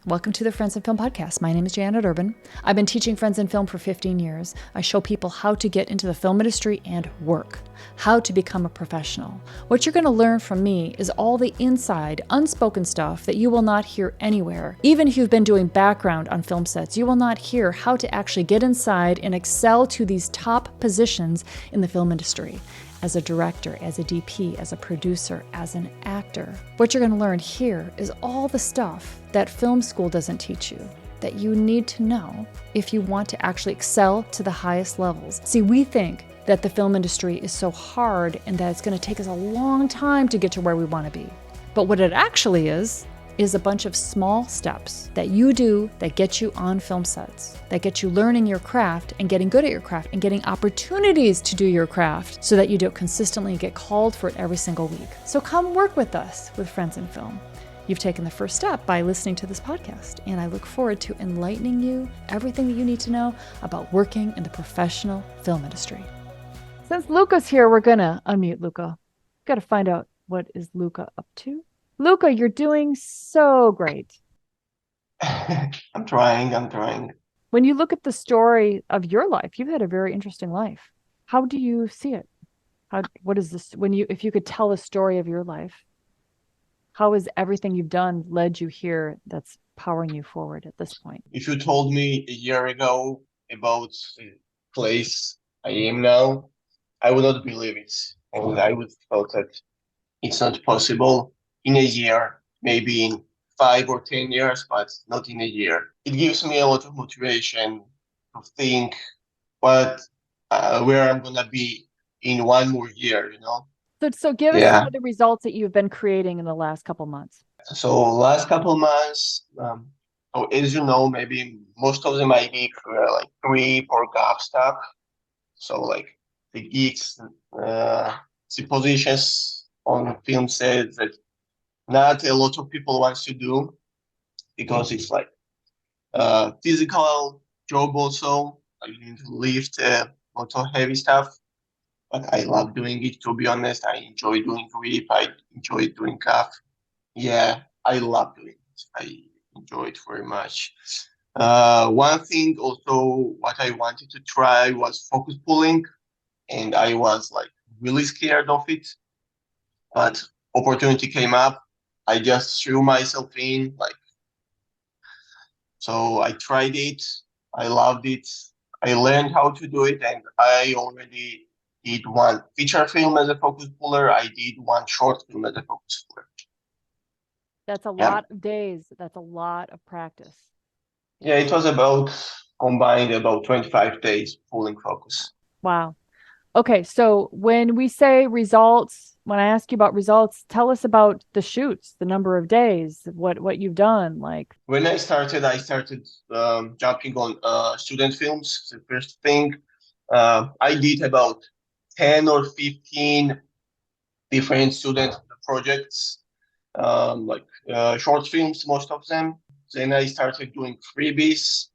Welcome to the Friends in Film podcast. My name is Janet Urban. I've been teaching Friends in Film for 15 years. I show people how to get into the film industry and work, how to become a professional. What you're going to learn from me is all the inside, unspoken stuff that you will not hear anywhere. Even if you've been doing background on film sets, you will not hear how to actually get inside and excel to these top positions in the film industry. As a director, as a DP, as a producer, as an actor. What you're going to learn here is all the stuff that film school doesn't teach you, that you need to know if you want to actually excel to the highest levels. See, we think that the film industry is so hard and that it's going to take us a long time to get to where we want to be. But what it actually is a bunch of small steps that you do that get you on film sets, that get you learning your craft and getting good at your craft and getting opportunities to do your craft so that you do it consistently and get called for it every single week. So come work with us with Friends in Film. You've taken the first step by listening to this podcast, and I look forward to enlightening you everything that you need to know about working in the professional film industry. Since Luca's here, we're gonna unmute Luca. Got to find out what is Luca up to. Luca, you're doing so great. I'm trying. When you look at the story of your life, you've had a very interesting life. How do you see it? What is this, if you could tell a story of your life, how has everything you've done led you here that's powering you forward at this point? If you told me a year ago about the place I am now, I would not believe it. And I would thought that it's not possible in a year, maybe in 5 or 10 years, but not in a year. It gives me a lot of motivation to think where I'm gonna be in one more year, you know? So give us some Yeah. of the results that you've been creating in the last couple months. So last couple months, so as you know, maybe most of them I did were like grip or gap stuff. So like the gigs, the positions on film sets that not a lot of people wants to do because it's like physical job also. I need to lift a lot of heavy stuff, but I love doing it. To be honest, I enjoy doing grip. I enjoy doing calf. Yeah, I love doing it. I enjoy it very much. One thing also, what I wanted to try was focus pulling, and I was like really scared of it, but opportunity came up. I just threw myself in, like, so I tried it. I loved it. I learned how to do it, and I already did one feature film as a focus puller. I did one short film as a focus puller. That's a Yeah. lot of days. That's a lot of practice. Yeah, it was about combined about 25 days pulling focus. Wow. Okay, so when we say results, when I ask you about results, tell us about the shoots, the number of days, what you've done. Like, When I started jumping on student films. The first thing I did about 10 or 15 different student projects, like short films, most of them. Then I started doing freebies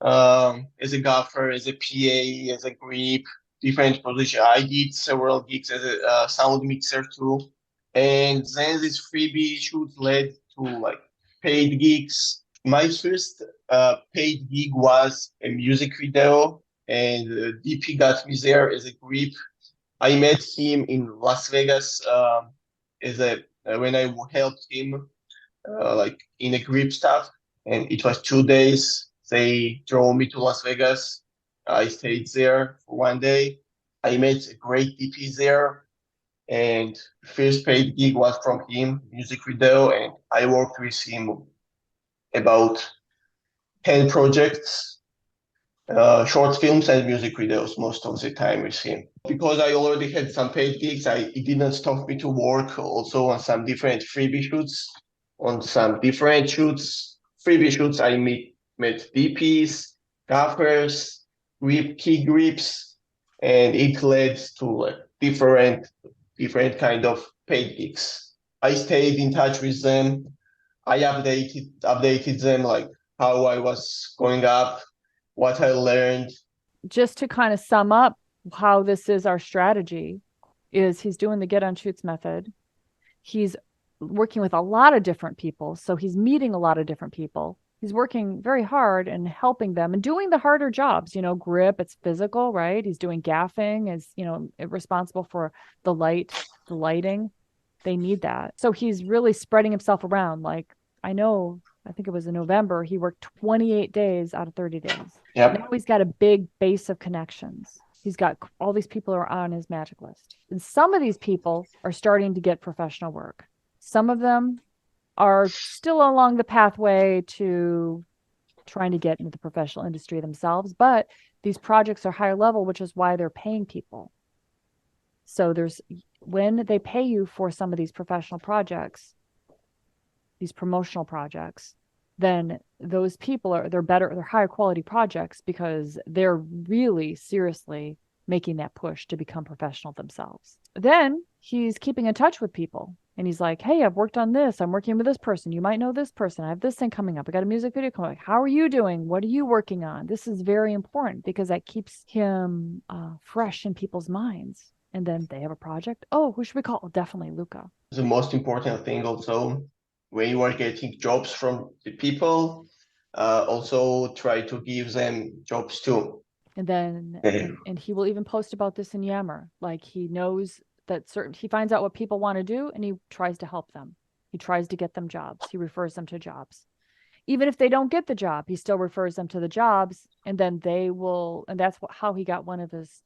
as a gaffer, as a PA, as a grip, different position. I did several gigs as a sound mixer too. And then this freebie shoot led to like paid gigs. My first paid gig was a music video, and DP got me there as a grip. I met him in Las Vegas as a when I helped him like in a grip stuff, and it was 2 days. They drove me to Las Vegas. I stayed there for one day. I met a great DP there, and first paid gig was from him, music video, and I worked with him about 10 projects, short films and music videos most of the time with him. Because I already had some paid gigs, it didn't stop me to work also on some different freebie shoots. On some different shoots, freebie shoots, I met DPs, gaffers, key grips, and it led to like different kind of paid gigs. I stayed in touch with them. I updated them like how I was going up, what I learned. just to kind of sum up how this is our strategy, is he's doing the get on shoots method. He's working with a lot of different people. So he's meeting a lot of different people. He's working very hard and helping them and doing the harder jobs, grip, it's physical, right? He's doing gaffing, is, responsible for the lighting. They need that. So he's really spreading himself around. Like, I think it was in November, he worked 28 days out of 30 days. Now Yep. he's got a big base of connections. He's got all these people are on his magic list. And some of these people are starting to get professional work. Some of them are still along the pathway to trying to get into the professional industry themselves, but these projects are higher level, which is why they're paying people. So when they pay you for some of these professional projects, these promotional projects, then those people they're higher quality projects because they're really seriously making that push to become professional themselves. Then he's keeping in touch with people and he's like, hey, I've worked on this. I'm working with this person. You might know this person. I have this thing coming up. I got a music video coming up. How are you doing? What are you working on? This is very important because that keeps him fresh in people's minds. And then they have a project. Oh, who should we call? Definitely Luca. The most important thing also, when you are getting jobs from the people, also try to give them jobs too. And then Yeah. and he will even post about this in Yammer. Like he knows that he finds out what people want to do and he tries to help them. He tries to get them jobs. He refers them to jobs. Even if they don't get the job, he still refers them to the jobs and then and that's how he got one of his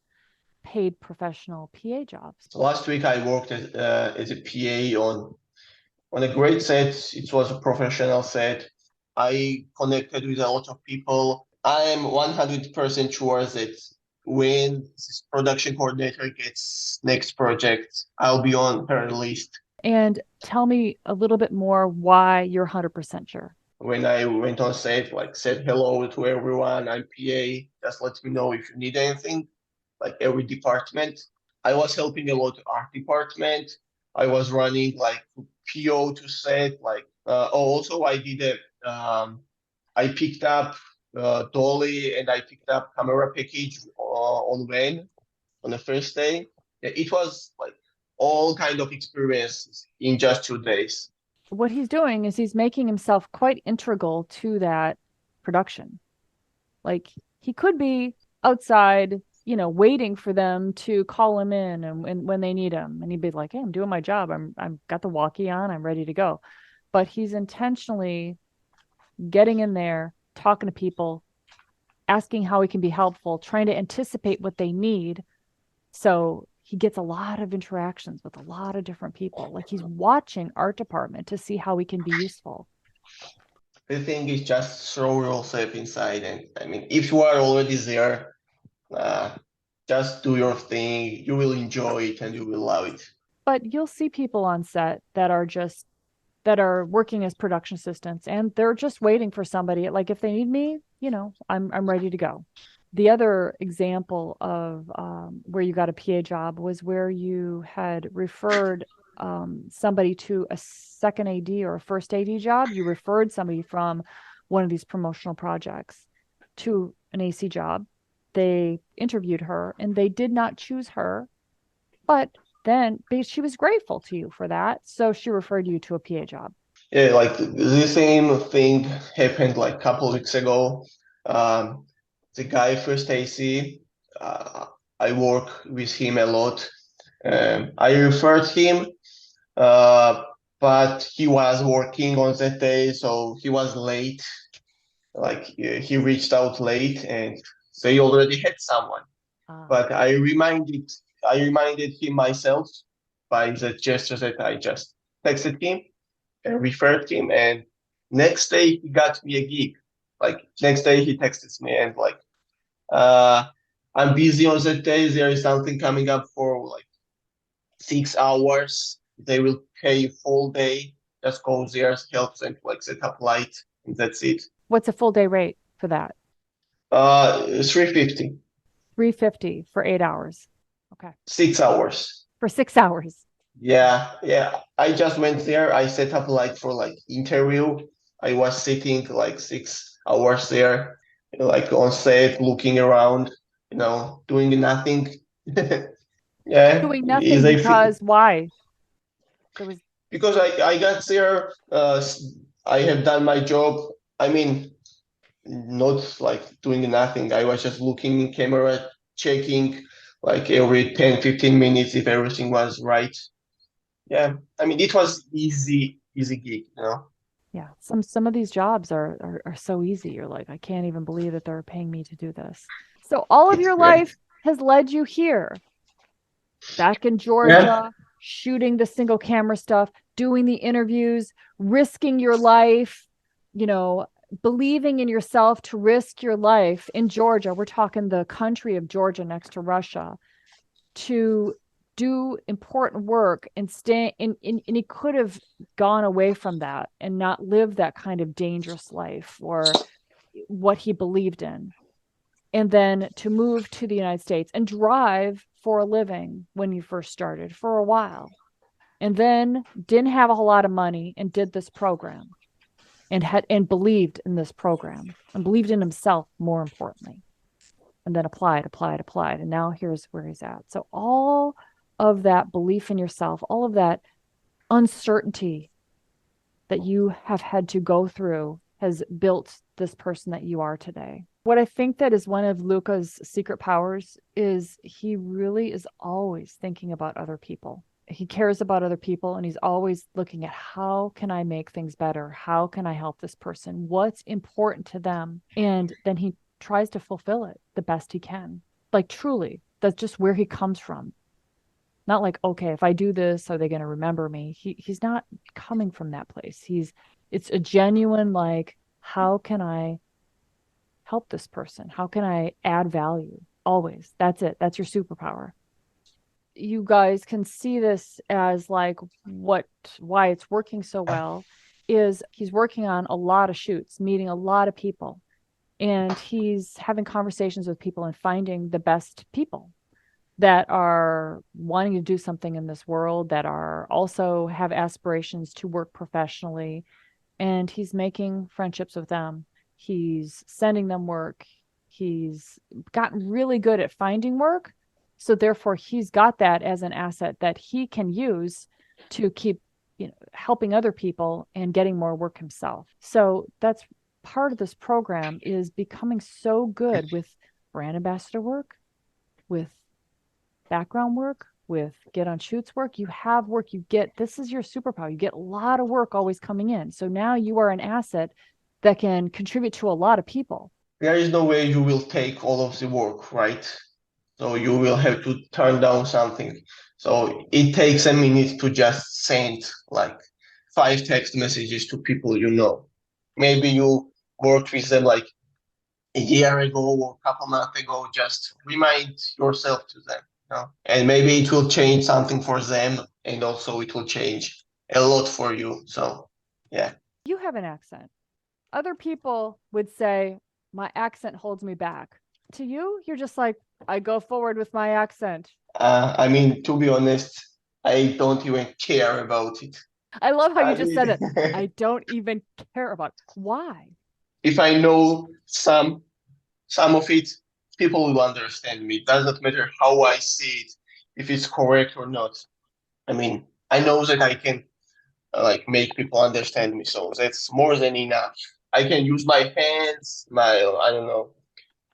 paid professional PA jobs. So last week I worked as a PA on a great set. It was a professional set. I connected with a lot of people. I am 100% sure that when this production coordinator gets next project, I'll be on her list. And tell me a little bit more why you're 100% sure. When I went on set, like said hello to everyone, I'm PA, just let me know if you need anything, like every department. I was helping a lot art department. I was running like PO to set, like also I did I picked up dolly and I picked up camera package on van on the first day. It was like all kind of experiences in just 2 days. What he's doing is he's making himself quite integral to that production. Like he could be outside, waiting for them to call him in and when they need him. And he'd be like, hey, I'm doing my job. I'm got the walkie on. I'm ready to go. But he's intentionally getting in there, talking to people, asking how he can be helpful, trying to anticipate what they need. So he gets a lot of interactions with a lot of different people. Like he's watching art department to see how he can be useful. The thing is just throw yourself inside, and I mean, if you are already there, uh, just do your thing. You will enjoy it and you will love it. But you'll see people on set that are working as production assistants and they're just waiting for somebody. Like if they need me, I'm ready to go. The other example of where you got a PA job was where you had referred somebody to a second AD or a first AD job. You referred somebody from one of these promotional projects to an AC job. They interviewed her and they did not choose her, but then she was grateful to you for that. So she referred you to a PA job. Yeah, like the same thing happened like a couple weeks ago. Um, the guy first AC, uh, I work with him a lot. I referred him, uh, but he was working on that day, so he was late. Like he reached out late, and they already had someone. Uh, But I reminded him myself by the gesture that I just texted him and referred him. And next day he got me a gig. Like next day he texted me and like, uh, I'm busy on that day. There is something coming up for like 6 hours. They will pay full day. Just go there, help them like set up light, and that's it. what's a full day rate for that? 350, 350 for 8 hours. Okay. 6 hours. For 6 hours. Yeah, yeah. I just went there. I set up like for like interview. I was sitting like 6 hours there, like on set, looking around, doing nothing. Yeah, Doing nothing is a because why? There was because I got there. I have done my job. I mean, not like doing nothing. I was just looking in camera, checking like every 10, 15 minutes if everything was right. Yeah, I mean, it was easy gig, you know. Yeah, some of these jobs are so easy. You're like, I can't even believe that they're paying me to do this. So all of It's your great. life has led you here, back in Yeah, Georgia, shooting the single camera stuff, doing the interviews, risking your life, you know, believing in yourself to risk your life in Georgia. We're talking the country of Georgia next to Russia to do important work and stay and he could have gone away from that and not live that kind of dangerous life or what he believed in, and then to move to the United States and drive for a living when you first started for a while, and then didn't have a whole lot of money and did this program and had and believed in this program and believed in himself, more importantly, and then applied, and now here's where he's at. So all of that belief in yourself, all of that uncertainty that you have had to go through has built this person that you are today. What I think that is one of Luca's secret powers is he really is always thinking about other people. He cares about other people and he's always looking at how can I make things better? How can I help this person? What's important to them? And then he tries to fulfill it the best he can. Like truly, that's just where he comes from. Not like, okay, if I do this, are they going to remember me? He's not coming from that place. It's a genuine like, how can I help this person? How can I add value? Always. That's it. That's your superpower. You guys can see this as like what why it's working so well is he's working on a lot of shoots, meeting a lot of people, and he's having conversations with people and finding the best people that are wanting to do something in this world, that are also have aspirations to work professionally, and he's making friendships with them. He's sending them work. He's gotten really good at finding work. So therefore he's got that as an asset that he can use to keep, helping other people and getting more work himself. So that's part of this program, is becoming so good with brand ambassador work, with background work, with get on shoots work. You have work, you get, this is your superpower. You get a lot of work always coming in. So now you are an asset that can contribute to a lot of people. there is no way you will take all of the work, right? So you will have to turn down something. So it takes a minute to just send like 5 text messages to people you know. Maybe you worked with them like a year ago or a couple months ago. Just remind yourself to them, you know? And maybe it will change something for them, and also it will change a lot for you. So yeah. You have an accent. Other people would say, my accent holds me back. To you, you're just like, I go forward with my accent. I mean, to be honest, I don't even care about it. I love how you I just said mean, it. I don't even care about it. Why? if I know some of it, people will understand me. It doesn't matter how I see it, if it's correct or not. I mean, I know that I can like make people understand me, so that's more than enough. I can use my hands, my I don't know,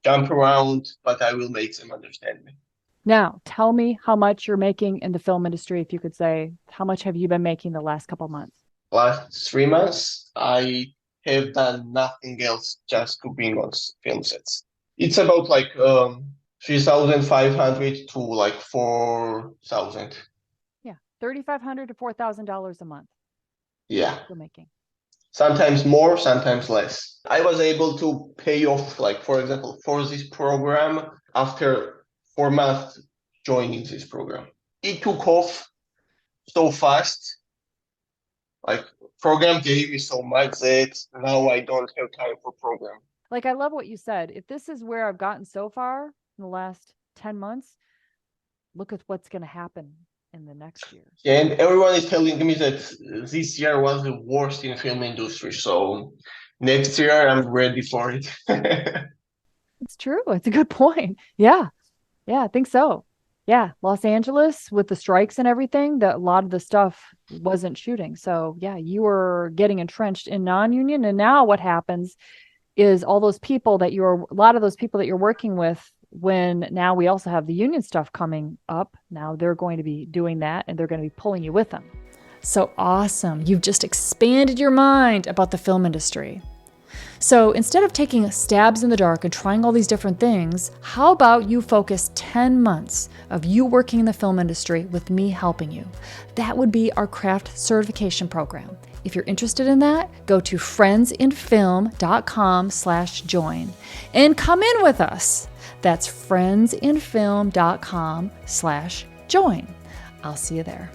jump around, but I will make them understand me. Now, tell me how much you're making in the film industry. If you could say, how much have you been making the last couple of months? Last 3 months, I have done nothing else, just to being on film sets. It's about like 3,500 to like 4,000. Yeah, $3,500 to $4,000 a month Yeah. filmmaking. Sometimes more, sometimes less. I was able to pay off, like, for example, for this program after 4 months joining this program. It took off so fast. Like, program gave me so much that now I don't have time for program. Like, I love what you said. If this is where I've gotten so far in the last 10 months, look at what's going to happen in the next year. And everyone is telling me that this year was the worst in film industry. So next year I'm ready for it. It's true. It's a good point. Yeah. Yeah, I think so. Yeah, Los Angeles with the strikes and everything, that a lot of the stuff wasn't shooting. So yeah, you were getting entrenched in non-union. And now what happens is all those people that a lot of those people that you're working with, when now we also have the union stuff coming up, now they're going to be doing that and they're going to be pulling you with them. So awesome. You've just expanded your mind about the film industry. So instead of taking stabs in the dark and trying all these different things, how about you focus 10 months of you working in the film industry with me helping you? That would be our craft certification program. If you're interested in that, go to friendsinfilm.com/join and come in with us. That's friendsinfilm.com/join. I'll see you there.